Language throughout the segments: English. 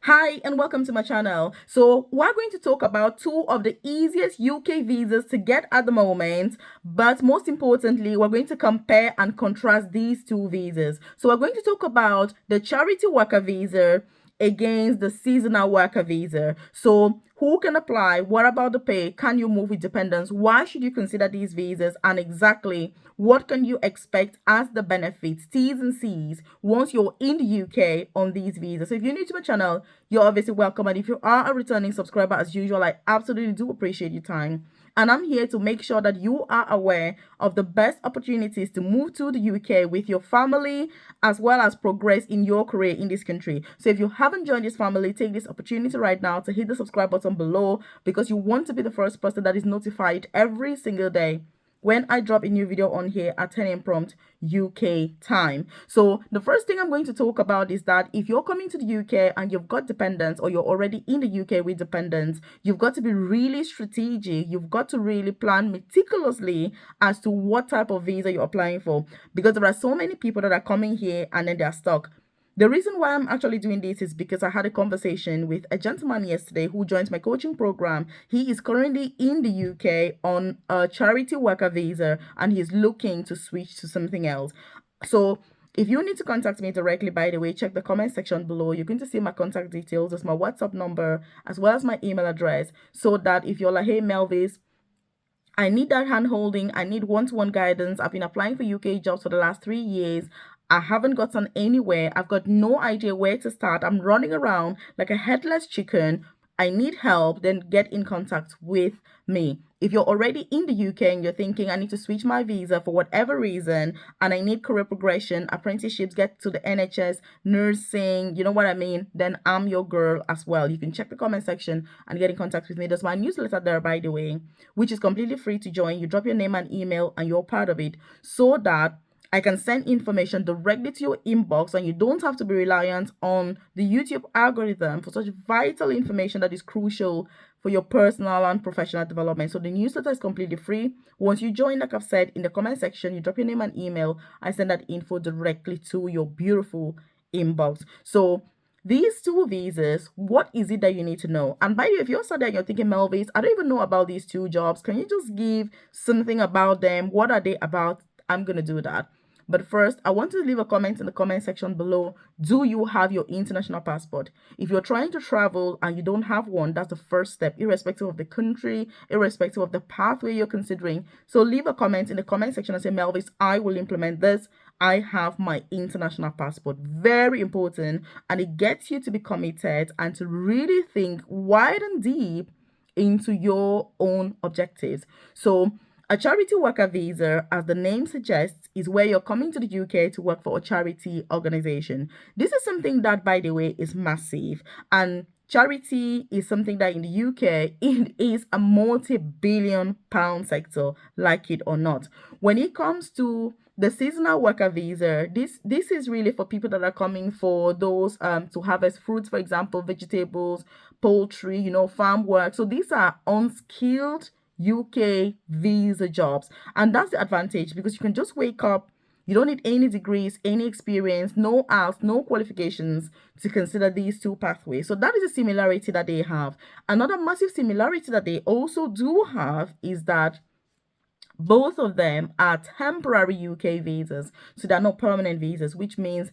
Hi and welcome to my channel. So we're going to talk about two of the easiest UK visas to get at the moment, but most importantly, we're going to compare and contrast these two visas. So we're going to talk about the charity worker visa against the seasonal worker visa. So who can apply? What about the pay? Can you move with dependents? Why should you consider these visas? And exactly what can you expect as the benefits, T's and C's, once you're in the UK on these visas? So if you're new to my channel, you're obviously welcome. And if you are a returning subscriber, as usual, I absolutely do appreciate your time. And I'm here to make sure that you are aware of the best opportunities to move to the UK with your family, as well as progress in your career in this country. So if you haven't joined this family, take this opportunity right now to hit the subscribe button below, because you want to be the first person that is notified every single day when I drop a new video on here at 10 a.m. prompt UK time. So the first thing I'm going to talk about is that if you're coming to the UK and you've got dependents, or you're already in the UK with dependents, you've got to be really strategic. You've got to really plan meticulously as to what type of visa you're applying for, because there are so many people that are coming here and then they're stuck. The reason why I'm actually doing this is because I had a conversation with a gentleman yesterday who joins my coaching program. He is currently in the UK on a charity worker visa and he's looking to switch to something else. So if you need to contact me directly, by the way, check the comment section below. You're going to see my contact details, as my WhatsApp number, as well as my email address, so that if you're like, hey, Melvis, I need that hand holding. I need one-to-one guidance. I've been applying for UK jobs for the last 3 years. I haven't gotten anywhere. I've got no idea where to start. I'm running around like a headless chicken. I need help. Then get in contact with me. If you're already in the UK and you're thinking, I need to switch my visa for whatever reason, and I need career progression, apprenticeships, get to the NHS, nursing, you know what I mean, then I'm your girl as well. You can check the comment section and get in contact with me. There's my newsletter there, by the way, which is completely free to join. You drop your name and email and you're part of it, so that I can send information directly to your inbox and you don't have to be reliant on the YouTube algorithm for such vital information that is crucial for your personal and professional development. So the newsletter is completely free. Once you join, like I've said, in the comment section, you drop your name and email. I send that info directly to your beautiful inbox. So these two visas, what is it that you need to know? And by the way, if you're sat there and you're thinking, Melvis, I don't even know about these two jobs, can you just give something about them? What are they about? I'm going to do that. But first, I want to leave a comment in the comment section below. Do you have your international passport? If you're trying to travel and you don't have one, that's the first step, irrespective of the country, irrespective of the pathway you're considering. So leave a comment in the comment section and say, Melvis, I will implement this. I have my international passport. Very important. And it gets you to be committed and to really think wide and deep into your own objectives. So a charity worker visa, as the name suggests, is where you're coming to the UK to work for a charity organization. This is something that, by the way, is massive. And charity is something that in the UK, it is a multi-billion pound sector, like it or not. When it comes to the seasonal worker visa, this is really for people that are coming for those to harvest fruits, for example, vegetables, poultry, farm work. So these are unskilled UK visa jobs. And that's the advantage, because you can just wake up. You don't need any degrees, any experience, no IELTS, no qualifications to consider these two pathways. So that is a similarity that they have. Another massive similarity that they also do have is that both of them are temporary UK visas. So they're not permanent visas, which means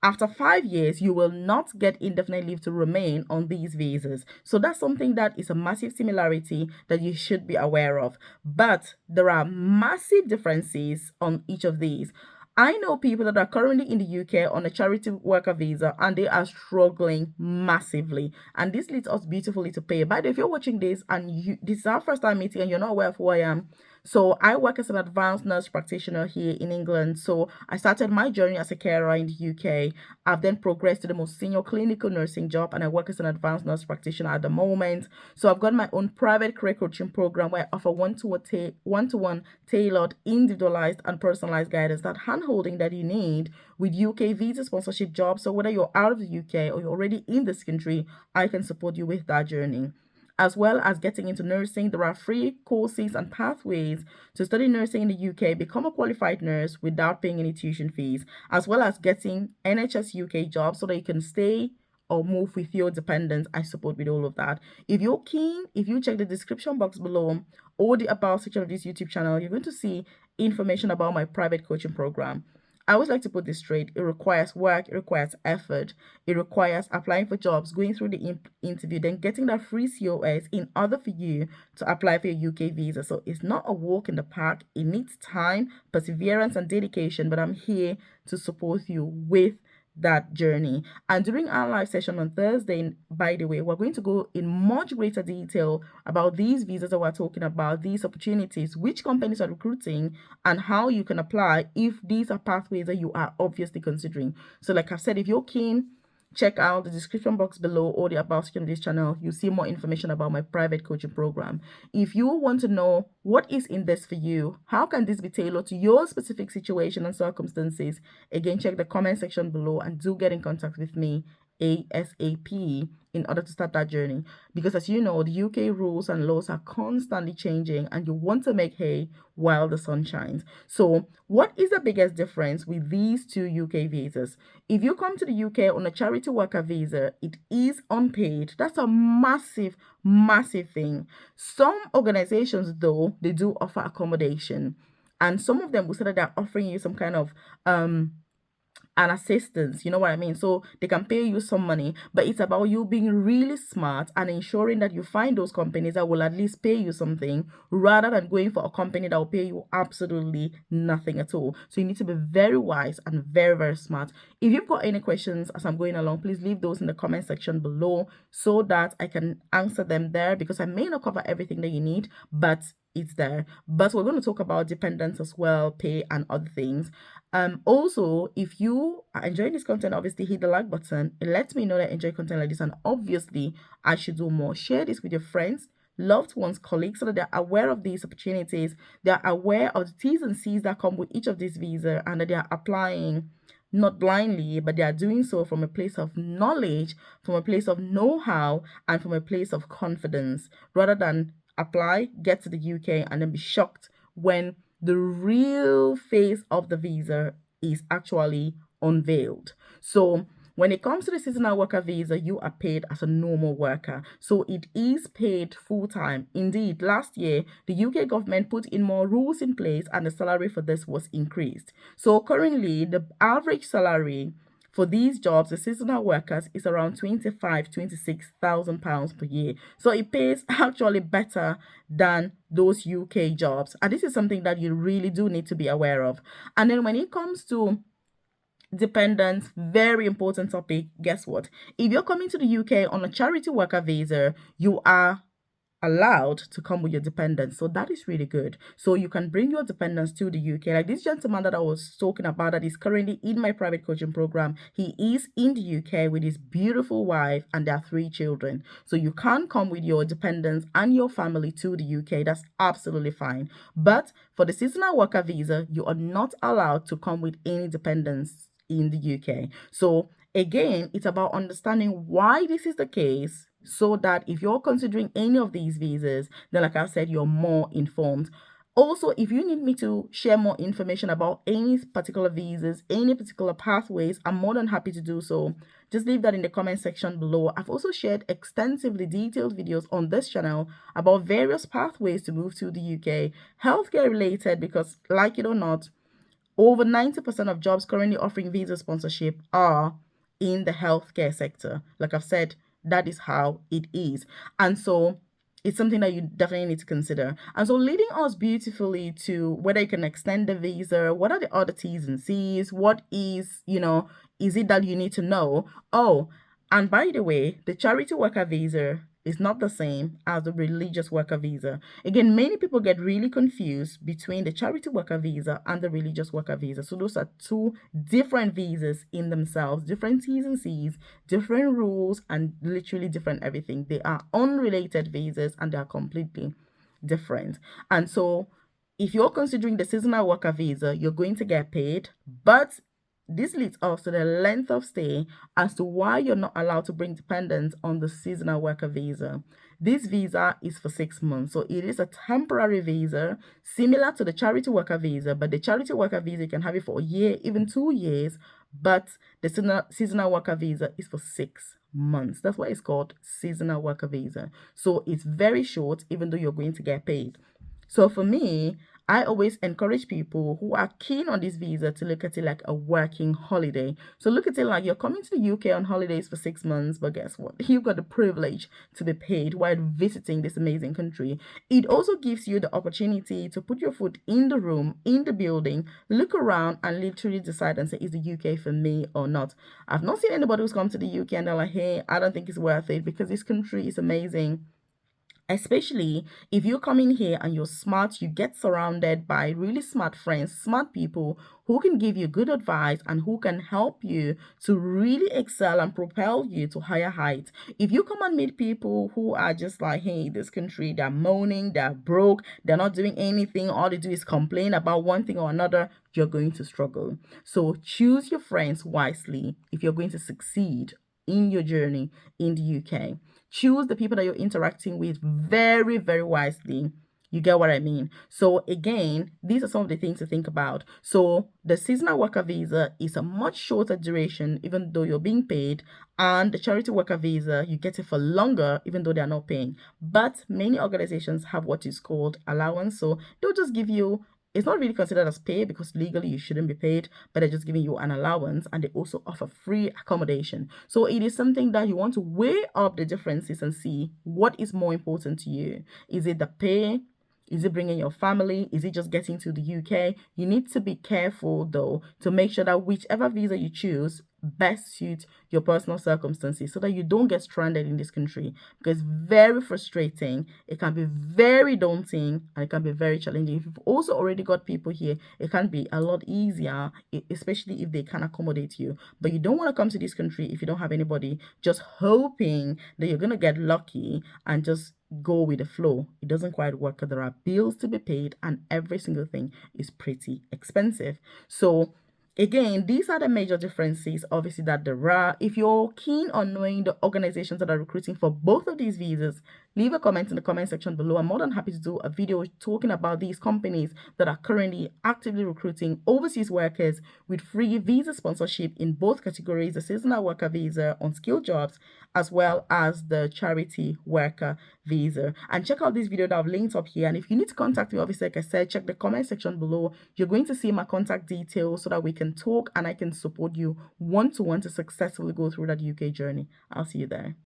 after 5 years, you will not get indefinite leave to remain on these visas. So that's something that is a massive similarity that you should be aware of. But there are massive differences on each of these. I know people that are currently in the UK on a charity worker visa and they are struggling massively. And this leads us beautifully to pay. By the way, if you're watching this and this is our first time meeting and you're not aware of who I am, so I work as an advanced nurse practitioner here in England. So I started my journey as a carer in the UK. I've then progressed to the most senior clinical nursing job, and I work as an advanced nurse practitioner at the moment. So I've got my own private career coaching program where I offer one-to-one tailored, individualized, and personalized guidance, that hand-holding that you need with UK visa sponsorship jobs. So whether you're out of the UK or you're already in this country, I can support you with that journey. As well as getting into nursing, there are free courses and pathways to study nursing in the UK, become a qualified nurse without paying any tuition fees, as well as getting NHS UK jobs so that you can stay or move with your dependents, I support with all of that. If you're keen, if you check the description box below or the about section of this YouTube channel, you're going to see information about my private coaching program. I always like to put this straight. It requires work, it requires effort, it requires applying for jobs, going through the interview, then getting that free COS in order for you to apply for your UK visa. So it's not a walk in the park. It needs time, perseverance, and dedication, but I'm here to support you with that journey. And during our live session on Thursday, by the way, we're going to go in much greater detail about these visas that we're talking about, these opportunities, which companies are recruiting, and how you can apply if these are pathways that you are obviously considering. So like I've said, if you're keen, check out the description box below or the about section of this channel. You'll see more information about my private coaching program. If you want to know what is in this for you, how can this be tailored to your specific situation and circumstances, again, check the comment section below and do get in contact with me ASAP in order to start that journey. Because as you know, the UK rules and laws are constantly changing and you want to make hay while the sun shines. So what is the biggest difference with these two UK visas? If you come to the UK on a charity worker visa, it is unpaid. That's a massive, massive thing. Some organizations, though, they do offer accommodation, and some of them will say that they're offering you some kind of an assistance, you know what I mean? So they can pay you some money, but it's about you being really smart and ensuring that you find those companies that will at least pay you something rather than going for a company that will pay you absolutely nothing at all. So you need to be very wise and very, very smart. If you've got any questions as I'm going along, please leave those in the comment section below so that I can answer them there, because I may not cover everything that you need, but it's there. But we're going to talk about dependence as well, pay and other things. Also, if you are enjoying this content, obviously hit the like button. It lets me know that I enjoy content like this, and obviously I should do more. Share this with your friends, loved ones, colleagues, so that they're aware of these opportunities. They're aware of the T's and C's that come with each of these visas, and that they are applying not blindly, but they are doing so from a place of knowledge, from a place of know-how, and from a place of confidence, rather than apply, get to the UK, and then be shocked when the real face of the visa is actually unveiled. So when it comes to the seasonal worker visa, you are paid as a normal worker. So it is paid full-time. Indeed, last year, the UK government put in more rules in place and the salary for this was increased. So currently, the average salary for these jobs, the seasonal workers, is around £26,000 per year. So it pays actually better than those UK jobs. And this is something that you really do need to be aware of. And then when it comes to dependents, very important topic. Guess what? If you're coming to the UK on a charity worker visa, you are allowed to come with your dependents. So that is really good. So you can bring your dependents to the UK. Like this gentleman that I was talking about that is currently in my private coaching program, he is in the UK with his beautiful wife and their 3 children. So you can come with your dependents and your family to the UK. That's absolutely fine. But for the seasonal worker visa, you are not allowed to come with any dependents in the UK. So again, it's about understanding why this is the case, so that if you're considering any of these visas, then like I said, you're more informed. Also, if you need me to share more information about any particular visas, any particular pathways, I'm more than happy to do so. Just leave that in the comment section below. I've also shared extensively detailed videos on this channel about various pathways to move to the UK, healthcare related, because like it or not, over 90% of jobs currently offering visa sponsorship are in the healthcare sector. Like I've said, that is how it is. And so it's something that you definitely need to consider. And so leading us beautifully to whether you can extend the visa, what are the other T's and C's, what is, is it that you need to know? Oh, and by the way, the charity worker visa is not the same as the religious worker visa. Again, many people get really confused between the charity worker visa and the religious worker visa. So those are 2 different visas in themselves, different T's and C's, different rules, and literally different everything. They are unrelated visas and they are completely different. And so if you're considering the seasonal worker visa, you're going to get paid, but this leads us to the length of stay as to why you're not allowed to bring dependents on the seasonal worker visa. This visa is for 6 months, so it is a temporary visa similar to the charity worker visa, but the charity worker visa, you can have it for a year, even 2 years, But the seasonal worker visa is for 6 months. That's why it's called seasonal worker visa. So it's very short, even though you're going to get paid. So for me, I always encourage people who are keen on this visa to look at it like a working holiday. So look at it like you're coming to the UK on holidays for 6 months, but guess what? You've got the privilege to be paid while visiting this amazing country. It also gives you the opportunity to put your foot in the room, in the building, look around and literally decide and say, is the UK for me or not? I've not seen anybody who's come to the UK and they're like, hey, I don't think it's worth it, because this country is amazing. Especially if you come in here and you're smart, you get surrounded by really smart friends, smart people who can give you good advice and who can help you to really excel and propel you to higher heights. If you come and meet people who are just like, hey, this country, they're moaning, they're broke, they're not doing anything, all they do is complain about one thing or another, you're going to struggle. So choose your friends wisely if you're going to succeed in your journey in the UK. Choose the people that you're interacting with very, very wisely. You get what I mean? So again, these are some of the things to think about. So the seasonal worker visa is a much shorter duration, even though you're being paid. And the charity worker visa, you get it for longer, even though they're not paying. But many organizations have what is called allowance. So they'll just give you, it's not really considered as pay because legally you shouldn't be paid, but they're just giving you an allowance, and they also offer free accommodation. So it is something that you want to weigh up the differences and see what is more important to you. Is it the pay? Is it bringing your family? Is it just getting to the UK? You need to be careful though to make sure that whichever visa you choose best suits your personal circumstances so that you don't get stranded in this country, because very frustrating, it can be very daunting, and it can be very challenging. If you've also already got people here, it can be a lot easier, especially if they can accommodate you. But you don't want to come to this country if you don't have anybody, just hoping that you're going to get lucky and just go with the flow. It doesn't quite work because there are bills to be paid and every single thing is pretty expensive. So again, these are the major differences, obviously, that there are. If you're keen on knowing the organizations that are recruiting for both of these visas, leave a comment in the comment section below. I'm more than happy to do a video talking about these companies that are currently actively recruiting overseas workers with free visa sponsorship in both categories, the seasonal worker visa, unskilled jobs, as well as the charity worker visa. And check out this video that I've linked up here. And if you need to contact me, obviously, like I said, check the comment section below. You're going to see my contact details so that we can talk and I can support you one-to-one to successfully go through that UK journey. I'll see you there.